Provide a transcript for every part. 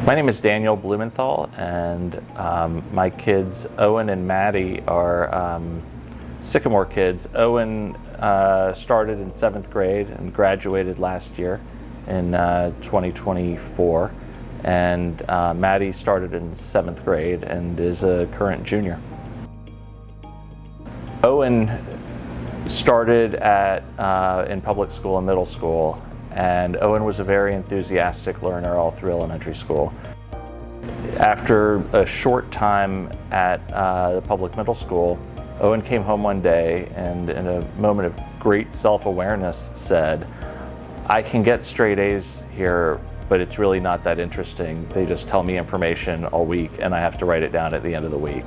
My name is Daniel Blumenthal, and my kids, Owen and Mattie, are Sycamore kids. Owen started in 7th grade and graduated last year in 2024, and Mattie started in 7th grade and is a current junior. Owen started in public school and middle school, and Owen was a very enthusiastic learner all through elementary school. After a short time at the public middle school, Owen came home one day and in a moment of great self-awareness said, "I can get straight A's here, but it's really not that interesting. They just tell me information all week and I have to write it down at the end of the week."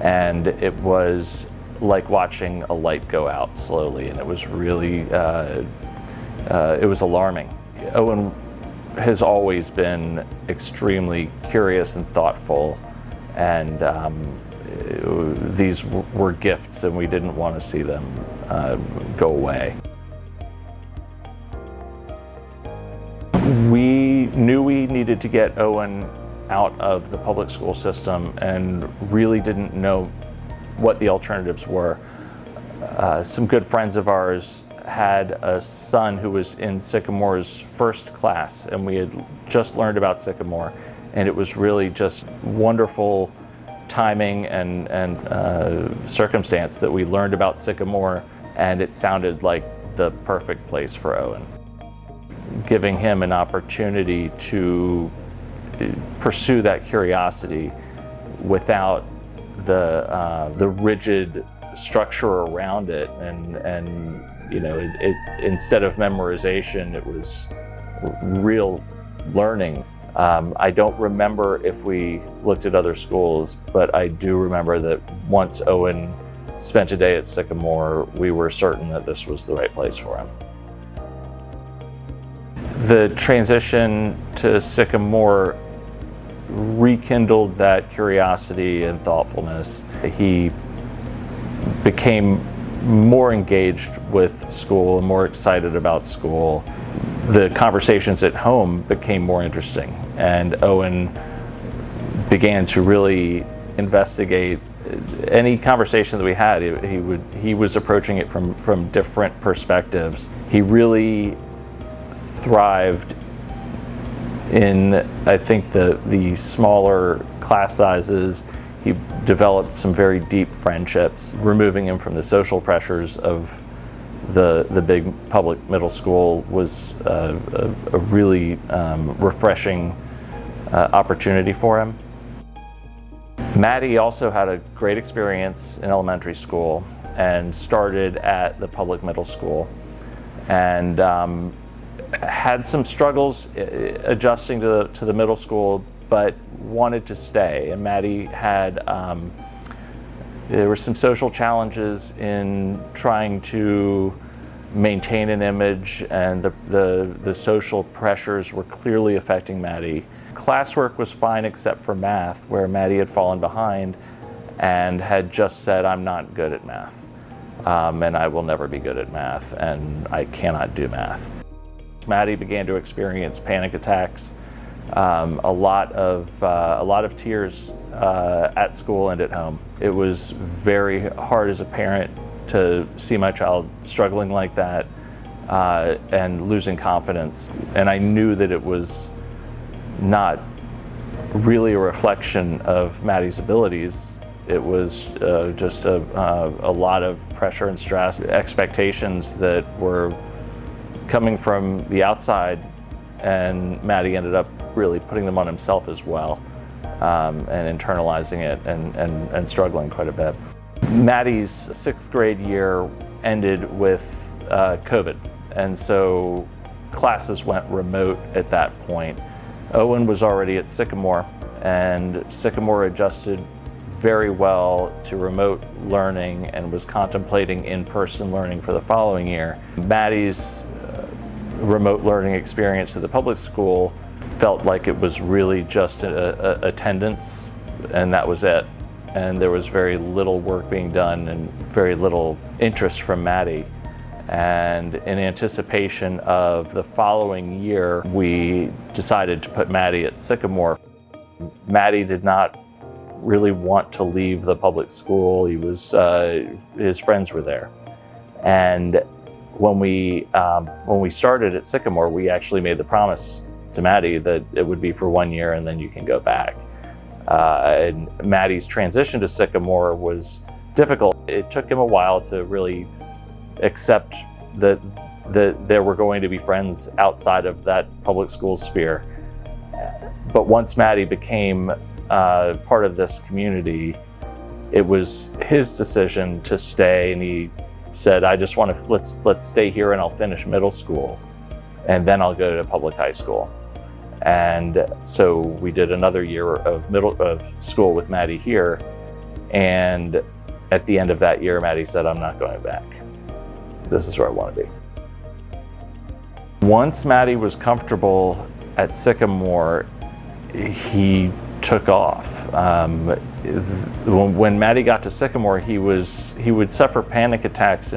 And it was like watching a light go out slowly, and it was really it was alarming. Owen has always been extremely curious and thoughtful, and these were gifts, and we didn't want to see them go away. We knew we needed to get Owen out of the public school system and really didn't know what the alternatives were. Some good friends of ours had a son who was in Sycamore's first class, and we had just learned about Sycamore, and it was really just wonderful timing and circumstance that we learned about Sycamore, and it sounded like the perfect place for Owen. Giving him an opportunity to pursue that curiosity without the rigid structure around it, and you know, instead of memorization, it was real learning. I don't remember if we looked at other schools, but I do remember that once Owen spent a day at Sycamore, we were certain that this was the right place for him. The transition to Sycamore rekindled that curiosity and thoughtfulness. He became more engaged with school and more excited about school. The conversations at home became more interesting, and Owen began to really investigate any conversation that we had. He was approaching it from different perspectives. He really thrived in, I think, the smaller class sizes. He developed some very deep friendships. Removing him from the social pressures of the big public middle school was a really refreshing opportunity for him. Mattie also had a great experience in elementary school and started at the public middle school, and had some struggles adjusting to the middle school, but wanted to stay. And Mattie had, there were some social challenges in trying to maintain an image, and the social pressures were clearly affecting Mattie. Classwork was fine except for math, where Mattie had fallen behind and had just said, "I'm not good at math, and I will never be good at math, and I cannot do math." Mattie began to experience panic attacks, a lot of tears at school and at home. It was very hard as a parent to see my child struggling like that and losing confidence. And I knew that it was not really a reflection of Mattie's abilities. It was just a lot of pressure and stress, expectations that were coming from the outside, and Mattie ended up really putting them on himself as well, and internalizing it and struggling quite a bit. Mattie's 6th grade year ended with COVID, and so classes went remote at that point. Owen was already at Sycamore, and Sycamore adjusted very well to remote learning and was contemplating in-person learning for the following year. Mattie's remote learning experience at the public school felt like it was really just attendance, and that was it. And there was very little work being done and very little interest from Mattie. And in anticipation of the following year, we decided to put Mattie at Sycamore. Mattie did not really want to leave the public school. His friends were there. And when we started at Sycamore, we actually made the promise to Mattie that it would be for 1 year and then you can go back. And Mattie's transition to Sycamore was difficult. It took him a while to really accept that there were going to be friends outside of that public school sphere. But once Mattie became part of this community, it was his decision to stay, and he said, "I just want to let's stay here, and I'll finish middle school, and then I'll go to public high school." And so we did another year of school with Mattie here, and at the end of that year, Mattie said, "I'm not going back. This is where I want to be." Once Mattie was comfortable at Sycamore, he took off. When Mattie got to Sycamore, he would suffer panic attacks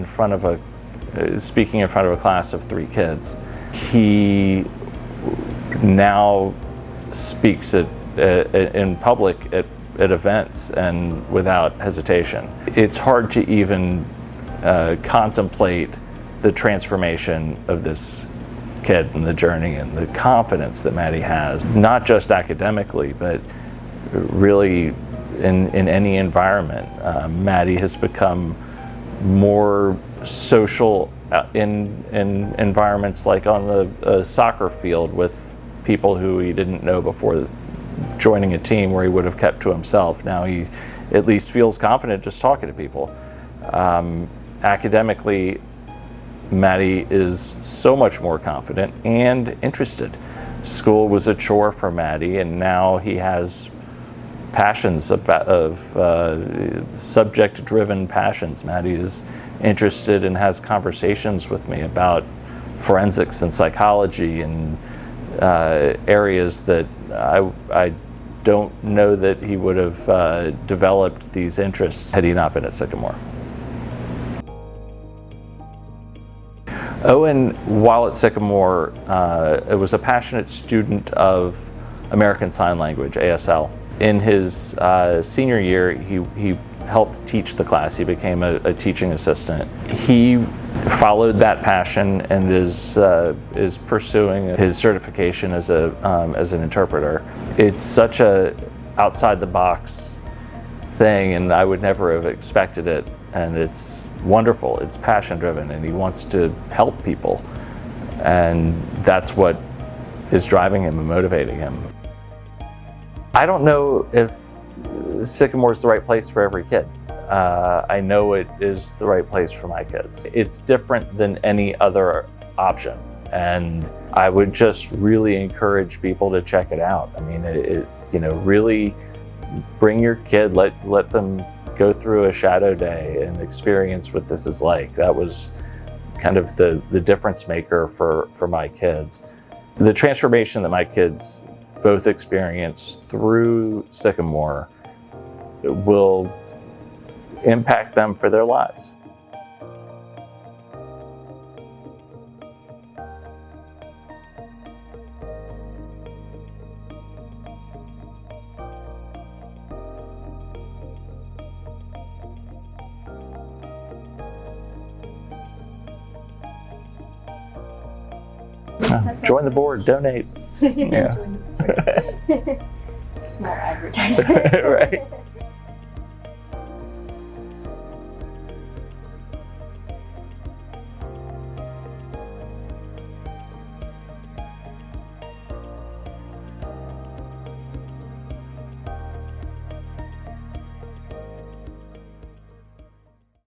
speaking in front of a class of 3 kids. He now speaks in public at events and without hesitation. It's hard to even contemplate the transformation of this kid and the journey and the confidence that Mattie has, not just academically, but really in any environment. Mattie has become more social in environments like on the soccer field with people who he didn't know before joining a team where he would have kept to himself. Now he at least feels confident just talking to people. Academically, Mattie is so much more confident and interested. School was a chore for Mattie, and now he has passions of subject-driven passions. Mattie is interested and has conversations with me about forensics and psychology and areas that I don't know that he would have developed these interests had he not been at Sycamore. Owen, while at Sycamore, was a passionate student of American Sign Language, ASL. In his senior year, he helped teach the class. He became a teaching assistant. He followed that passion and is pursuing his certification as an interpreter. It's such a outside the box thing, and I would never have expected it. And it's wonderful. It's passion driven, and he wants to help people, and that's what is driving him and motivating him. I don't know if Sycamore is the right place for every kid. I know it is the right place for my kids. It's different than any other option, and I would just really encourage people to check it out. I mean, really bring your kid, let them go through a shadow day and experience what this is like. That was kind of the difference maker for my kids. The transformation that my kids both experience through Sycamore will impact them for their lives. Join the board, donate. Yeah. Join the board. Small advertisement. Right.